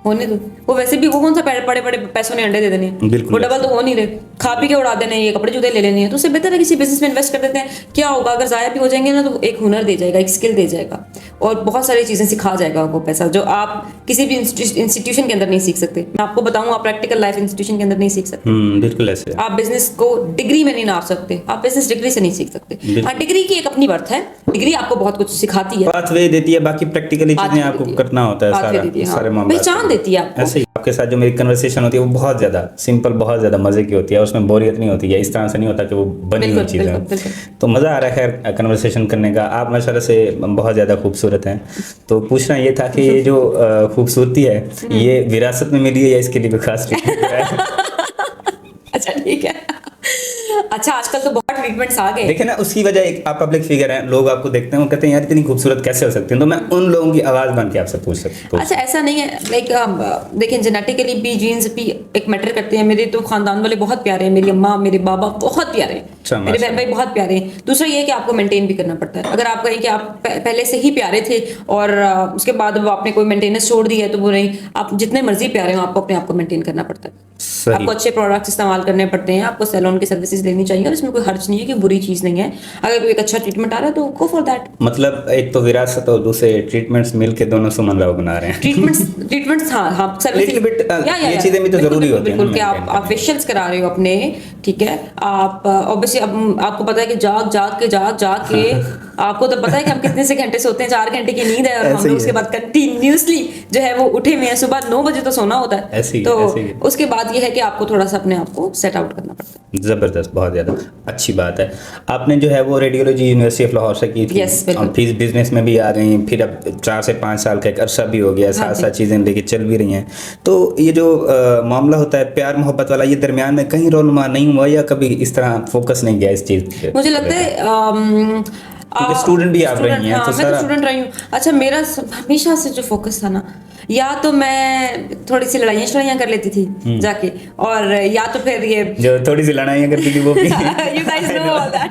[SPEAKER 1] होने दो। वो वैसे भी वो कौन सा बड़े बड़े पैसों ने अंडे दे देने हैं,
[SPEAKER 2] बिल्कुल
[SPEAKER 1] वो डबल तो हो नहीं रहे, खा पी के उड़ा देने, ये कपड़े जूते ले लेने हैं। तो उससे बेहतर है किसी बिजनेस में इन्वेस्ट कर देते हैं। क्या होगा अगर जाया भी हो जाएंगे ना, तो एक हुनर दे जाएगा, एक स्किल दे जाएगा, और बहुत सारी चीजें सिखा जाएगा वो पैसा, जो आप किसी भी इंस्टीट्यूशन के अंदर नहीं सीख सकते। मैं आपको बताऊं, आप प्रैक्टिकल लाइफ इंस्टीट्यूशन के अंदर नहीं सीख सकते।
[SPEAKER 2] बिल्कुल ऐसे।
[SPEAKER 1] आप बिजनेस को डिग्री में नहीं नाप सकते, आप बिजनेस डिग्री से नहीं सीख सकते। हाँ, डिग्री की एक अपनी वर्थ है, डिग्री आपको बहुत कुछ सिखाती है,
[SPEAKER 2] पाथवे देती है, बाकी प्रैक्टिकली चीजें
[SPEAKER 1] पाथवे
[SPEAKER 2] आपको
[SPEAKER 1] देती है।
[SPEAKER 2] करना होता है,
[SPEAKER 1] पाथवे देती है, हाँ।
[SPEAKER 2] सारे मामले
[SPEAKER 1] पहचान देती है आपको।
[SPEAKER 2] ऐसे ही आपके साथ जो मेरी कन्वर्सेशन होती है वो बहुत ज्यादा सिंपल, बहुत ज्यादा मजे की होती है, उसमें बोरियत नहीं होती है, इस तरह से नहीं होता कि वो बनी हुई चीज़ है। तो मज़ा आ रहा है खैर कन्वर्सेशन करने का। आप माशाल्लाह से बहुत ज़्यादा खूबसूरत हैं। तो पूछना ये था कि ये जो खूबसूरती है, ये विरासत में मिली है या इसके लिए कोई खास ट्रीटमेंट है?
[SPEAKER 1] अच्छा ठीक है। अच्छा आजकल तो बहुत ट्रीटमेंट्स आ गए।
[SPEAKER 2] देखिए ना, उसकी वजह एक आप पब्लिक फिगर हैं, लोग आपको देखते हैं, वो कहते हैं यार इतनी खूबसूरत कैसे हो सकती है। तो मैं उन लोगों की आवाज़ बन के आपसे पूछ सकता हूँ।
[SPEAKER 1] अच्छा ऐसा नहीं है, लाइक देखिए जेनेटिकली भी जीन्स भी एक मैटर करते हैं। मेरे तो खानदान वाले बहुत प्यारे हैं, मेरी अम्मा मेरे बाबा बहुत प्यारे हैं, मेरे बहन भाई बहुत प्यारे हैं। दूसरा ये है कि आपको मेंटेन भी करना पड़ता है। अगर आप कहें कि आप पहले से ही प्यारे थे और उसके बाद वो आपने कोई मेंटेनेंस छोड़ दी है, तो वो नहीं, आप जितने मर्जी प्यारे हो आपको अपने आप को मेंटेन करना पड़ता है। आपको अच्छे प्रोडक्ट्स इस्तेमाल करने पड़ते हैं, आपको सैलून की सर्विसेज लेनी चाहिए, और इसमें कोई हर्ज नहीं है कि बुरी चीज़ नहीं है। अगर कोई एक अच्छा ट्रीटमेंट आ रहा है तो गो फॉर दैट।
[SPEAKER 2] मतलब एक तो विरासत और दूसरे ट्रीटमेंट्स मिलके दोनों सुमन राव बना रहे हैं।
[SPEAKER 1] ट्रीटमेंट्स हाँ सर्विसेज,
[SPEAKER 2] ये चीजें भी तो जरूरी होती है।
[SPEAKER 1] बिल्कुल कि आप फेशियल्स करा रहे हो अपने, ठीक है। आप ऑब्वियसली आपको पता है कि जाग के आपको तो पता है कि हम कितने से घंटे सोते हैं, 4 घंटे की नींद है, और हम लोग उसके बाद कंटिन्यूसली जो है वो उठे हुए हैं। सुबह 9 बजे तो सोना होता है, तो उसके बाद ये है कि आपको थोड़ा सा अपने आप को सेट आउट करना पड़ता है।
[SPEAKER 2] जबरदस्त, बहुत ज़्यादा अच्छी बात है। आपने जो है वो रेडियोलॉजी यूनिवर्सिटी ऑफ लाहौर से की थी, और फिर बिजनेस में भी आ गई, फिर अब 4 से 5 साल का एक अरसा भी हो गया, साथ साथ चीज़ें लेके चल भी रही हैं। तो ये जो मामला होता है प्यार मोहब्बत वाला, ये दरमियान में कहीं रोलमा नहीं हुआ, या कभी इस तरह फोकस नहीं गया इस चीज़ पे?
[SPEAKER 1] मुझे लगता है
[SPEAKER 2] क्योंकि स्टूडेंट भी आप रही हैं, तो
[SPEAKER 1] मैं तो स्टूडेंट रही हूँ। अच्छा मेरा हमेशा से जो फोकस था ना, या तो मैं थोड़ी सी लड़ाइयाँ कर लेती थी जाके, और या तो फिर ये
[SPEAKER 2] जो थोड़ी सी लड़ाइयाँ करती थी वो भी
[SPEAKER 1] you guys know all that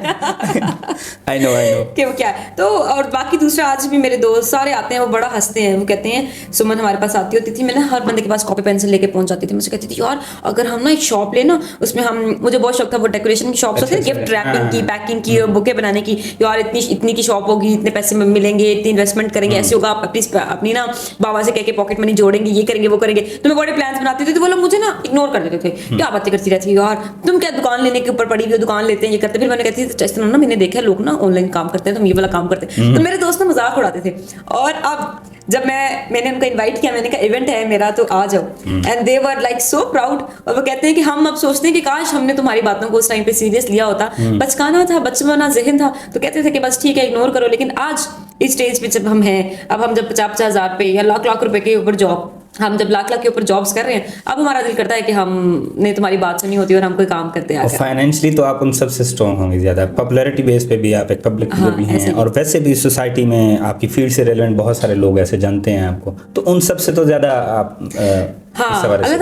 [SPEAKER 2] I know
[SPEAKER 1] कि वो क्या है। तो और बाकी दूसरा, आज भी मेरे दोस्त सारे आते हैं, वो बड़ा हंसते हैं, वो कहते हैं सुमन हमारे पास आती होती थी, मैं ना हर बंदे के पास कॉपी पेंसिल लेके पहुंच जाती थी, मुझे कहती थी यार अगर हम ना एक शॉप ले ना, उसमें हम, मुझे बहुत शौक था वो डेकोरेशन की शॉप्स होती है, गिफ्ट रैपिंग की, पैकिंग की, बुके बनाने की, यार इतनी की शॉप होगी, इतने पैसे में मिलेंगे, इतनी इन्वेस्टमेंट करेंगे, ऐसे होगा, आप अपनी ना बाबा से कह के पॉकेट मनी जोड़ेंगे, ये करेंगे वो करेंगे, तो मैं बड़े प्लान्स बनाती थी। तो वो लोग मुझे ना इग्नोर कर देते थे, क्या बातें करती रहती है यार, तुम क्या दुकान लेने के ऊपर पड़ी हुई, दुकान लेते हैं, ये करते। फिर मैंने कहती थी इस तरह ना, मैंने देखा लोग ना ऑनलाइन काम करते हैं, तुम ये वाला काम करते हैं। तो मेरे दोस्त ना मजाक उड़ाते थे। और अब जब मैंने उनको इनवाइट किया, मैंने कहा इवेंट है मेरा तो आ जाओ, and they were like so proud. और वो कहते हैं कि हम अब सोचते हैं कि काश हमने तुम्हारी बातों को उस टाइम पे सीरियस लिया होता, बचकाना था, बचपना ज़हन था, तो कहते थे कि बस ठीक है इग्नोर करो। लेकिन आज इस स्टेज पे जब हम हैं, अब हम जब 50-50 हज़ार पे या लाख रुपए के ऊपर जॉब, हम जब लाख के ऊपर जॉब्स कर रहे हैं, अब हमारा दिल करता है कि हमने तुम्हारी बात सुनी होती और हम कोई काम करते हैं।
[SPEAKER 2] फाइनेंशियली तो आप उन सबसे स्ट्रॉन्ग होंगे ज़्यादा, पॉपुलैरिटी बेस पे भी आप एक पब्लिक फिगर भी हैं, और वैसे भी सोसाइटी में आपकी फील्ड से रिलेवेंट बहुत सारे लोग ऐसे जानते हैं आपको, तो उन सबसे तो ज़्यादा आप
[SPEAKER 1] अल्लाह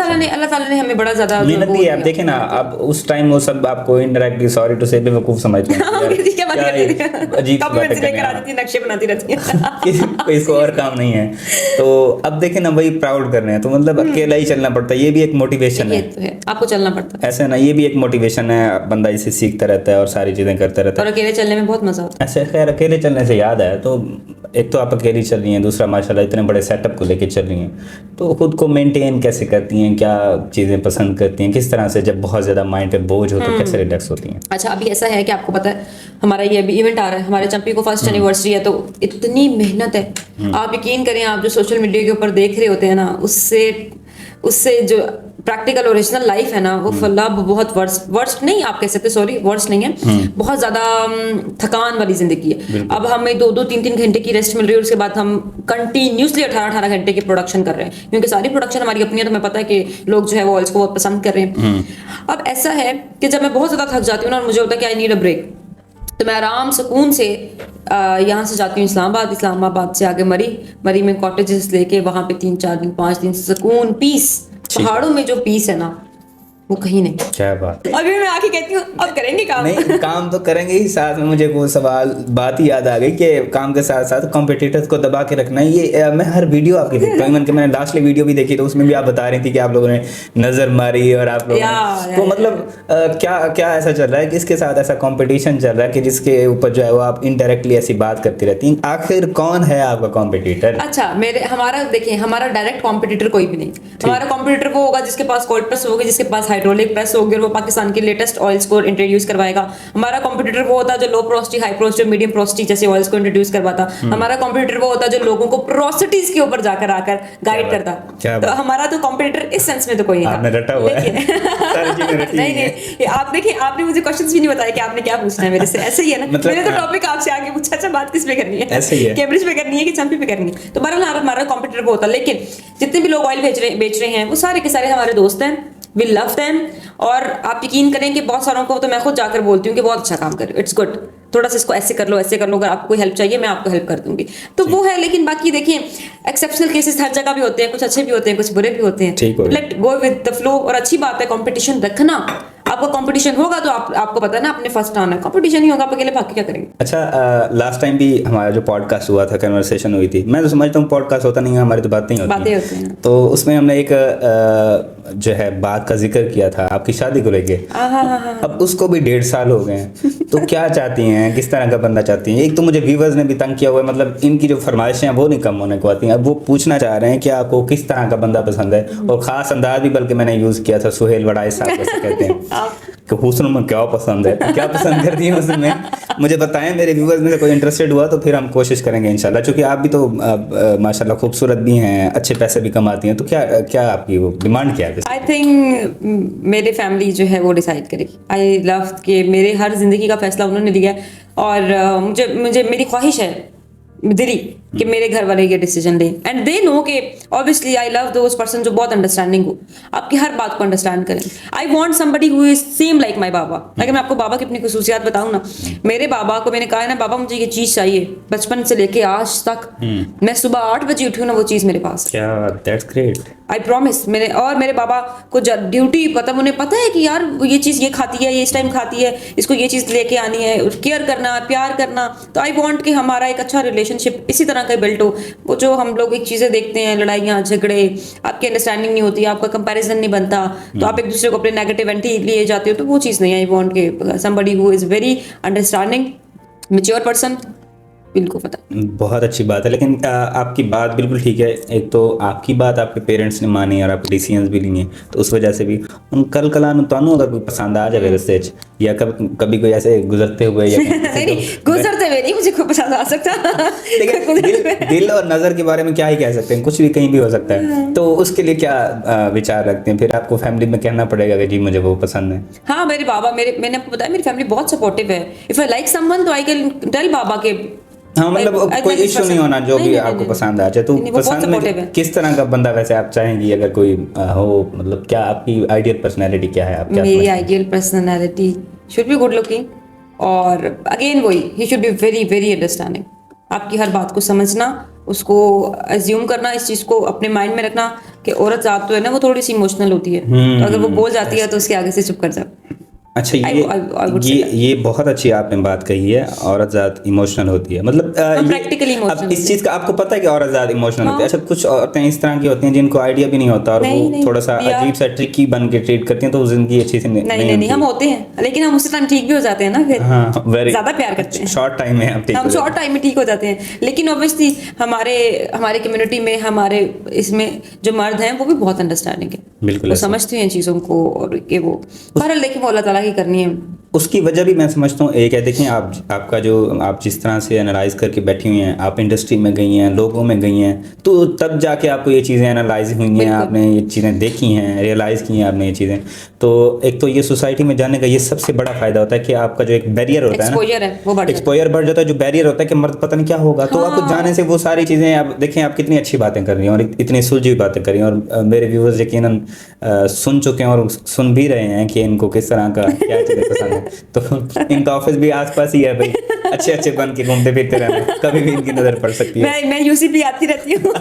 [SPEAKER 1] ताला ने हमें बड़ा ज्यादा
[SPEAKER 2] मेहनत दी है। आप देखें ना, अब उस टाइम वो सब आपको इनडायरेक्टली, सॉरी टू से, बेवकूफ समझते हैं, अजीब
[SPEAKER 1] नक्शे बनाती रहती है
[SPEAKER 2] इसको और काम नहीं है। तो अब देखें ना, वही प्राउड कर रहे हैं, तो मतलब अकेला ही चलना पड़ता है, ये भी एक मोटिवेशन है,
[SPEAKER 1] आपको चलना पड़ता है
[SPEAKER 2] ऐसे ना, ये भी एक मोटिवेशन है, बंदा इसे सीखता रहता है और सारी चीजें करता रहता है,
[SPEAKER 1] और अकेले चलने में बहुत मजा होता है।
[SPEAKER 2] ऐसे खैर अकेले चलने से याद है, तो एक तो आप अकेली चल रही हैं, दूसरा माशाल्लाह इतने बड़े सेटअप को लेके चल रही हैं, तो खुद को मेंटेन कैसे करती हैं, क्या चीज़ें पसंद करती हैं, किस तरह से जब बहुत ज़्यादा माइंड पे बोझ हो तो कैसे रिलैक्स होती हैं?
[SPEAKER 1] अच्छा, अभी ऐसा है कि आपको पता है हमारा ये अभी इवेंट आ रहा है, हमारे चंपी को फर्स्ट एनिवर्सरी है, तो इतनी मेहनत है, आप यकीन करें, आप जो सोशल मीडिया के ऊपर देख रहे होते हैं ना, उससे जो प्रैक्टिकल ओरिजिनल लाइफ है ना, वो फल्ला बहुत वर्स्ट नहीं आप कह सकते, सॉरी वर्स्ट नहीं है, बहुत ज्यादा थकान वाली जिंदगी है। अब हमें 2-3 घंटे की रेस्ट मिल रही है, उसके बाद हम कंटिन्यूसली 18 घंटे की प्रोडक्शन कर रहे हैं, क्योंकि सारी प्रोडक्शन हमारी अपनी है, तो हमें पता है कि लोग जो है वो ऑयल्स को बहुत पसंद कर रहे हैं। अब ऐसा है कि जब मैं बहुत ज्यादा थक जाती हूँ ना, और मुझे होता है कि आई नीड अ ब्रेक, तो मैं आराम सुकून से यहाँ से जाती हूँ इस्लामाबाद से आगे मरी में कॉटेजेस लेके, वहाँ पे 3-4 दिन 5 दिन सुकून, पीस, पहाड़ों में जो पीस है ना, वो कहीं नहीं।
[SPEAKER 2] क्या बात।
[SPEAKER 1] अभी मैं आके कहती हूँ अब करेंगे काम।
[SPEAKER 2] नहीं, काम तो करेंगे ही, साथ में मुझे वो बात ही याद आ गई कि काम के साथ साथ कॉम्पिटिटर्स को दबा के रखना है। ये मैं हर वीडियो आपकी देखता हूँ, मैंने लास्टली वीडियो भी देखी, तो उसमें भी आप बता रही थी कि आप लोगों ने नजर मारी, और आप लोगों ने तो मतलब क्या ऐसा चल रहा है, किसके साथ ऐसा कॉम्पिटिशन चल रहा है कि जिसके ऊपर जो है वो आप इनडायरेक्टली ऐसी बात करती रहती हैं? आखिर कौन है आपका कॉम्पिटिटर?
[SPEAKER 1] अच्छा, हमारा डायरेक्ट कॉम्पिटिटर कोई भी नहीं। हमारा कॉम्पिटिटर वो होगा जिसके पास कोल्ड प्रेस होगी, जिसके पास हाइड्रोलिक प्रेस होगी, और वो पाकिस्तान के लेटेस्ट ऑयल्स को इंट्रोड्यूस करवाएगा। हमारा कॉम्पिटिटर वो होता है जो लो प्रोस्टी, हाई प्रोस्टी, मीडियम प्रोस्टी जैसे ऑयल्स को इंट्रोड्यूस करवाता। हमारा कॉम्पिटिटर वो होता है जो लोगों को प्रोस्टिटीज के ऊपर जाकर आकर गाइड करता। तो हमारा तो कॉम्पिटिटर इस सेंस में तो कोई नहीं।
[SPEAKER 2] आपने रटा हुआ है
[SPEAKER 1] नहीं, आप देखिए, आपने मुझे क्वेश्चंस भी नहीं बताया कि आपने क्या पूछना है मेरे से। ऐसे ही है ना, मैंने तो टॉपिक आपसे आगे पूछा, अच्छा बात किस पे करनी है,
[SPEAKER 2] ऐसे ही है,
[SPEAKER 1] कैम्ब्रिज पे करनी है कि चंपी पे करनी है। तो बहरहाल हमारा कॉम्पिटिटर वो होता है। लेकिन जितने भी लोग ऑयल बेच रहे हैं, वो सारे के सारे हमारे दोस्त हैं, वी लव देम। और आप यकीन करें कि बहुत सारों को तो मैं खुद जाकर बोलती हूँ कि बहुत अच्छा काम कर रहे हो, इट्स गुड, थोड़ा सा इसको ऐसे कर लो, ऐसे कर लो, अगर आपको कोई हेल्प चाहिए मैं आपको हेल्प कर दूंगी। तो वो है। लेकिन बाकी देखिए, एक्सेप्शनल केसेस हर जगह भी होते हैं, कुछ अच्छे भी होते हैं, कुछ बुरे भी होते हैं। Let go with the flow. और अच्छी बात है कंपटीशन रखना। आपका कंपटीशन होगा तो आपको पता है ना, आपने फर्स्ट आना है। कंपटीशन ही होगा, आप अकेले भाग क्या करेंगे।
[SPEAKER 2] अच्छा, लास्ट टाइम भी हमारा जो पॉडकास्ट हुआ था, कन्वर्सेशन हुई थी, मैं तो समझता हूँ पॉडकास्ट होता नहीं है, हमारी तो बातें होती हैं। तो उसमें हमने एक जो है बात का जिक्र किया था आपकी शादी को लेके। अब उसको भी 1.5 साल हो गए हैं, तो क्या चाहती हैं, किस तरह का बंदा चाहती हैं? एक तो मुझे व्यूवर्स ने भी तंग किया हुआ है, मतलब इनकी जो फरमाइशें हैं वो नहीं कम होने को आती हैं। अब वो पूछना चाह रहे हैं कि आपको किस तरह का बंदा पसंद है, और खास अंदाज भी बल्कि मैंने यूज़ किया था, सुहेल वड़ाई साहब जैसे कहते हैं कि हुस्न में क्या पसंद है, क्या पसंद करती हैं उसमें, मुझे बताएं। मेरे व्यूवर्स में से कोई इंटरेस्टेड हुआ तो फिर हम कोशिश करेंगे इंशाल्लाह, क्योंकि आप भी तो माशाल्लाह खूबसूरत भी हैं, अच्छे पैसे भी कमाती हैं, तो क्या आपकी वो डिमांड क्या है?
[SPEAKER 1] आई थिंक मेरे फैमिली जो है वो डिसाइड करेगी। आई लव कि मेरे हर जिंदगी का फैसला उन्होंने लिया है, और मुझे मेरी ख्वाहिश है दिली कि मेरे घर वाले ये डिसीजन लें, एंड दे नो कि obviously I love those person जो बहुत अंडरस्टैंडिंग हो, आपकी हर बात को अंडरस्टैंड करें। I want somebody who is same like my baba. अगर मैं आपको बाबा की अपनी खुसूसियात बताऊं ना, मेरे बाबा को मैंने कहा है ना, बाबा मुझे ये चीज चाहिए, बचपन से लेके आज तक मैं सुबह 8 बजे उठी हूँ ना, वो चीज मेरे पास है।
[SPEAKER 2] क्या, दैट्स ग्रेट।
[SPEAKER 1] I promise. मेरे बाबा को ड्यूटी पता, उन्हें पता है कि यार ये चीज़ ये खाती है, ये इस टाइम खाती है, इसको ये चीज़ लेके आनी है, केयर करना, प्यार करना। तो आई वांट कि हमारा एक अच्छा रिलेशनशिप इसी तरह का बिल्ट हो। वो जो हम लोग एक चीज़ें देखते हैं, लड़ाइयाँ झगड़े, आपकी अंडरस्टैंडिंग नहीं होती, आपका कंपैरिजन नहीं बनता, तो आप एक दूसरे को अपने नेगेटिविटी लिए जाते हो, तो वो चीज़ नहीं। आई वांट कि somebody who is very understanding, mature person. बिल्कुल पता।
[SPEAKER 2] बहुत अच्छी बात है, लेकिन आपकी बात बिल्कुल ठीक है। एक तो आपकी बात आपके पेरेंट्स ने मानी और आपके डिसीजंस भी लिए, तो उस वजह से भी उन कल कलानु तानू अगर कोई पसंद आ जाए रस्ते या कभी कोई ऐसे गुजरते हुए या
[SPEAKER 1] नहीं गुजरते हुए नहीं, मुझे कोई पसंद आ सकता।
[SPEAKER 2] दिल और नज़र के बारे में क्या ही कह सकते हैं, कुछ भी कहीं भी हो सकता है। तो उसके लिए क्या विचार रखते हैं फिर? आपको फैमिली में कहना पड़ेगा कि जी मुझे वो पसंद है।
[SPEAKER 1] हाँ, मेरे बाबा, मैंने आपको बताया मेरी फैमिली बहुत सपोर्टिव है। इफ आई लाइक समवन तो आई कैन टेल बाबा के।
[SPEAKER 2] हाँ, मतलब कोई इश्यू नहीं होना, जो भी आपको पसंद आ जाए। तो पसंद में किस तरह का बंदा वैसे आप चाहेंगी अगर कोई हो? मतलब क्या आपकी आइडियल पर्सनैलिटी क्या है? आप क्या
[SPEAKER 1] मेरी ideal personality should be good looking, और अगेन वही, he should be very very understanding. आपकी हर बात को समझना, उसको अज्यूम करना, इस चीज को अपने माइंड में रखना कि औरत जात तो है ना, वो थोड़ी सी इमोशनल होती है, तो अगर वो बोल जाती है तो उसके आगे से चुप कर जाओ।
[SPEAKER 2] अच्छा, ये बहुत अच्छी आपने बात कही है, औरत ज़्यादा इमोशनल होती है। मतलब
[SPEAKER 1] प्रैक्टिकली इमोशनल।
[SPEAKER 2] अब इस चीज़ का आपको पता है कि औरत ज़्यादा इमोशनल होती है। अच्छा, कुछ औरतें इस तरह की होती हैं जिनको आइडिया भी नहीं होता और वो थोड़ा सा अजीब सा ट्रिकी बन के ट्रीट करती हैं, तो जिंदगी अच्छी से
[SPEAKER 1] नहीं हम होते हैं, लेकिन हम उसी टाइम ठीक भी हो जाते हैं ना, फिर ज़्यादा प्यार करते हैं,
[SPEAKER 2] शॉर्ट टाइम में हम
[SPEAKER 1] शॉर्ट टाइम में ठीक हो जाते हैं। लेकिन ऑब्वियसली हमारे कम्युनिटी में, हमारे इसमें जो मर्द हैं वो भी बहुत अंडरस्टैंडिंग है,
[SPEAKER 2] बिल्कुल,
[SPEAKER 1] वो समझते हैं चीज़ों को, और कि वो बहरहाल देखिए वो अल्लाह ताला की करनी है।
[SPEAKER 2] उसकी वजह भी मैं समझता हूँ एक है। देखिए आपका जो आप जिस तरह से एनालाइज करके बैठी हुई हैं, आप इंडस्ट्री में गई हैं, लोगों में गई हैं, तो तब जाके आपको ये चीज़ें एनालाइज हुई हैं, आपने ये चीज़ें देखी हैं, रियलाइज़ की हैं आपने ये चीज़ें। तो एक तो ये सोसाइटी में जाने का ये सबसे बड़ा फायदा होता है कि आपका जो एक बैरियर होता है ना, एक्सपोजर बढ़ जाता है। जो बैरियर होता है कि मर्द पता नहीं क्या होगा, तो आपको जाने से वो सारी चीज़ें आप देखें, आप कितनी अच्छी बातें कर रही हैं और इतनी सुलझी हुई बातें कर रही हैं, और मेरे व्यूअर्स यकीनन सुन चुके हैं और सुन भी रहे हैं कि इनको किस तरह का क्या चीज़ें पसंद है। तो इनका ऑफिस भी आसपास ही है भाई, अच्छे बन के घूमते फिरते रहना, कभी भी इनकी नजर पड़ सकती है।
[SPEAKER 1] मैं यूसीपी आती रहती हूँ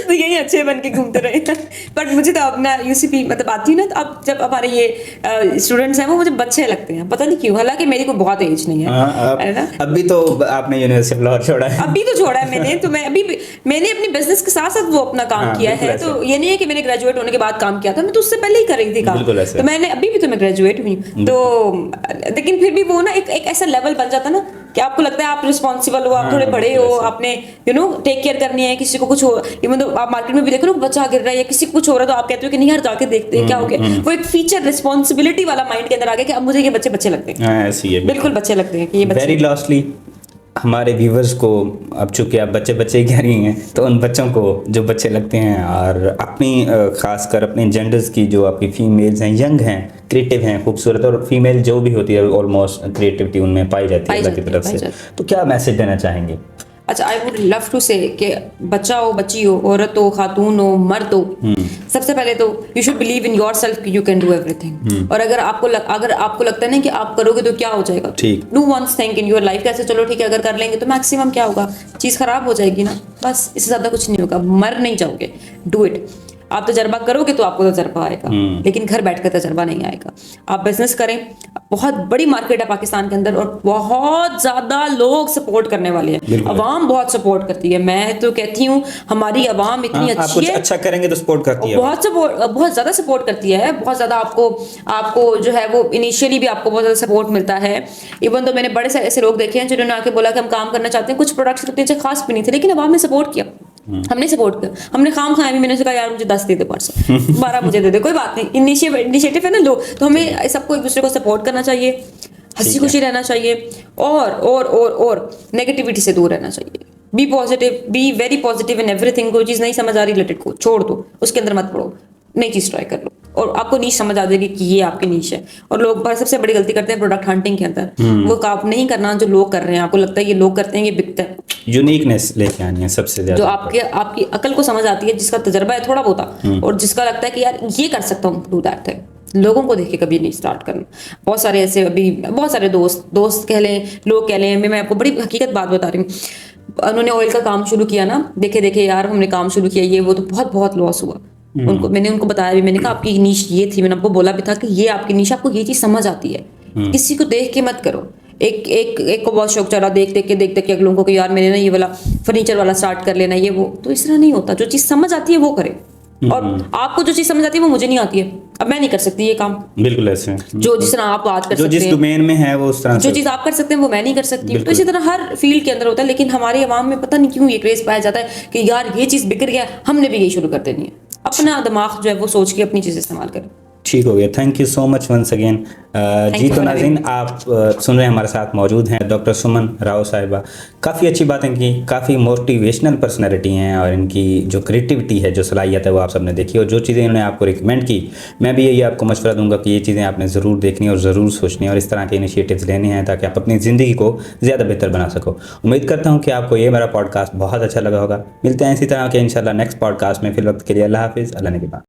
[SPEAKER 1] तो यही अच्छे बन के घूमते रहे। बट मुझे तो अपना यूसीपी मतलब आती है ना, तो अब जब हमारे ये स्टूडेंट्स हैं वो मुझे बच्चे लगते हैं, पता नहीं क्यों, हालांकि मेरी कोई बहुत एज नहीं है ना।
[SPEAKER 2] अभी तो आपने यूनिवर्सिटी लाहौर छोड़ा है,
[SPEAKER 1] अभी तो छोड़ा है मैंने, तो मैंने अपनी बिजनेस के साथ साथ वो अपना काम किया है। तो ये नहीं है कि मैंने ग्रेजुएट होने के बाद काम किया था, मैं तो उससे पहले ही कर रही थी काम। तो मैंने अभी भी तो मैं ग्रेजुएट हुई, तो लेकिन फिर भी वो ना एक ऐसा लेवल बन जाता ना कि आपको लगता है आप रिस्पॉन्सिबल हो, आप थोड़े बड़े हो, आपने टेक केयर करनी है। किसी को कुछ हो, इवन तो आप मार्केट में भी देखो ना, बच्चा गिर रहा है या किसी को कुछ हो रहा है, तो आप कहते हो कि नहीं यार जाके देखते हैं क्या हो गया। वो एक फीचर रिस्पॉन्सिबिलिटी वाला माइंड के अंदर आ गया कि अब मुझे ये बच्चे लगते हैं, बिल्कुल बच्चे लगते हैं कि ये बच्चे।
[SPEAKER 2] वेरी लास्टली हमारे व्यूवर्स को, अब चूंकि आप बच्चे ही कह रही हैं, तो उन बच्चों को जो बच्चे लगते हैं और अपनी खासकर अपने जेंडर्स की जो आपकी फीमेल्स हैं, यंग हैं, क्रिएटिव हैं, खूबसूरत, और फीमेल जो भी होती है ऑलमोस्ट क्रिएटिविटी उनमें पाई जाती है अल्लाह की तरफ से, तो क्या मैसेज देना चाहेंगे?
[SPEAKER 1] अच्छा, आई वुड लव टू से कि बच्चा हो, बच्ची हो, औरत हो, खातून हो, मर्द हो, सबसे पहले तो you should believe in your self कि यू कैन डू एवरीथिंग। और अगर आपको लगता है ना कि आप करोगे तो क्या हो जाएगा, do once think in your life कैसे, चलो ठीक है, अगर कर लेंगे तो मैक्सिमम क्या होगा, चीज़ खराब हो जाएगी ना, बस इससे ज़्यादा कुछ नहीं होगा, मर नहीं जाओगे। Do it. आप तजर्बा करोगे तो आपको तजर्बा आएगा, लेकिन घर बैठकर तजर्बा नहीं आएगा। आप बिजनेस करें, बहुत बड़ी मार्केट है पाकिस्तान के अंदर और बहुत ज्यादा लोग सपोर्ट करने वाले हैं, अवाम बहुत सपोर्ट करती है। मैं तो कहती हूँ हमारी अवाम इतनी अच्छी है,
[SPEAKER 2] अच्छा करेंगे तो सपोर्ट करती है,
[SPEAKER 1] बहुत ज्यादा सपोर्ट करती है, बहुत ज्यादा आपको जो है वो इनिशियली भी आपको बहुत ज्यादा सपोर्ट मिलता है। इवन तो मैंने बड़े सारे ऐसे लोग देखे हैं जिन्होंने आके बोला कि हम काम करना चाहते हैं, कुछ प्रोडक्ट्स उतने खास भी नहीं थे, लेकिन अवाम ने सपोर्ट किया, हमने सपोर्ट किया, हमने खाम खाया भी। मैंने कहा यार मुझे 10 दे दे, 12 मुझे दे दे, कोई बात नहीं, इनिशिएटिव है ना लो। तो हमें सबको एक दूसरे को सपोर्ट करना चाहिए, हंसी खुशी रहना चाहिए, और नेगेटिविटी से दूर रहना चाहिए। Be positive, be very positive in everything. कोई चीज़ नहीं समझ आ रही, लेट इट गो, छोड़ दो, उसके अंदर मत पड़ो, नई चीज़ ट्राई कर लो और आपको नीश समझ आ जाएगी कि ये आपकी नीश है। और लोग सबसे बड़ी गलती करते हैं प्रोडक्ट हंटिंग के अंदर, वो काम नहीं करना जो लोग कर रहे हैं। आपको लगता है ये लोग करते हैं, ये बिकता है,
[SPEAKER 2] यूनिकनेस लेके आनी है सबसे
[SPEAKER 1] जो
[SPEAKER 2] ज़्यादा।
[SPEAKER 1] आपकी अकल को समझ आती है, जिसका तजर्बा है थोड़ा बहुत, और जिसका लगता है कि यार ये कर सकता हूँ, डू दैट थिंग। लोगों को देख के कभी नहीं स्टार्ट करना। बहुत सारे ऐसे, अभी बहुत सारे दोस्त कह लें, लोग कह लें, मैं आपको बड़ी हकीकत बात बता रही हूँ। उन्होंने ऑयल का काम शुरू किया ना, देखे यार हमने काम शुरू किया, ये वो, तो बहुत बहुत लॉस हुआ मैंने उनको बताया भी, मैंने कहा आपकी नीश ये थी, मैंने आपको बोला भी था कि ये आपकी नीश, आपको ये चीज़ समझ आती है, किसी को देख के मत करो। एक को बहुत शौक चढ़ा, देख देख के अगलों को कि यार मैंने ना ये वाला फर्नीचर वाला स्टार्ट कर लेना, ये वो, तो इस तरह नहीं होता। जो चीज़ समझ आती है वो करे, और आपको जो चीज़ समझ आती है वो मुझे नहीं आती है, अब मैं नहीं कर सकती ये काम।
[SPEAKER 2] बिल्कुल ऐसे
[SPEAKER 1] जो जिस तरह आप आज कर
[SPEAKER 2] जो
[SPEAKER 1] सकते
[SPEAKER 2] जिस
[SPEAKER 1] हैं,
[SPEAKER 2] डोमेन में है वो उस तरह
[SPEAKER 1] जो
[SPEAKER 2] से।
[SPEAKER 1] चीज़ आप कर सकते हैं वो मैं नहीं कर सकती हूँ। तो इसी तरह हर फील्ड के अंदर होता है, लेकिन हमारे अवाम में पता नहीं क्यों ये क्रेज पाया जाता है कि यार ये चीज़ बिगड़ गया, हमने भी यही शुरू कर देनी है। अपना दिमाग जो है वो सोच के अपनी चीज़ इस्तेमाल करें।
[SPEAKER 2] ठीक हो गया, thank you so much once again जी। तो नाज़रीन, आप सुन रहे हैं, हमारे साथ मौजूद हैं डॉक्टर सुमन राव साहिबा। काफ़ी अच्छी बातें की, काफ़ी मोटिवेशनल पर्सनैलिटी हैं, और इनकी जो क्रिएटिविटी है, जो सलाहियत है, वो आप सबने देखी। और जो चीज़ें इन्होंने आपको रिकमेंड की, मैं भी यही आपको मशवरा दूंगा कि ये चीज़ें आपने ज़रूर देखनी और ज़रूर सोचनी, और इस तरह के इनिशिएटिव्स लेने हैं ताकि आप अपनी ज़िंदगी को ज़्यादा बेहतर बना सको। उम्मीद करता हूँ कि आपको ये मेरा पॉडकास्ट बहुत अच्छा लगा होगा। मिलते हैं इसी तरह के इंशाल्लाह नेक्स्ट पॉडकास्ट में। फिर वक्त के लिए अल्लाह हाफिज़, अल्लाह ने के बाद।